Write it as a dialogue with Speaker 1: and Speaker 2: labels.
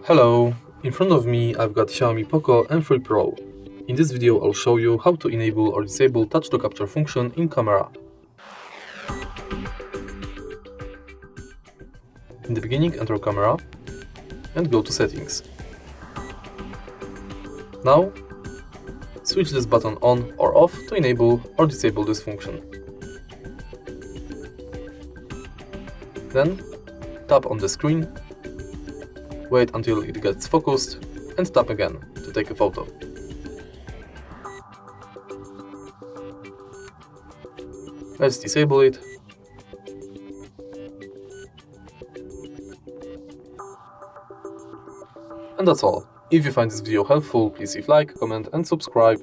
Speaker 1: Hello, in front of me I've got Xiaomi POCO M3 Pro. In this video I'll show you how to enable or disable touch to capture function in camera. In the beginning, enter camera and go to settings. Now switch this button on or off to enable or disable this function. Then tap on the screen, wait until it gets focused and tap again to take a photo. Let's disable it. And that's all. If you find this video helpful, please leave like, comment and subscribe.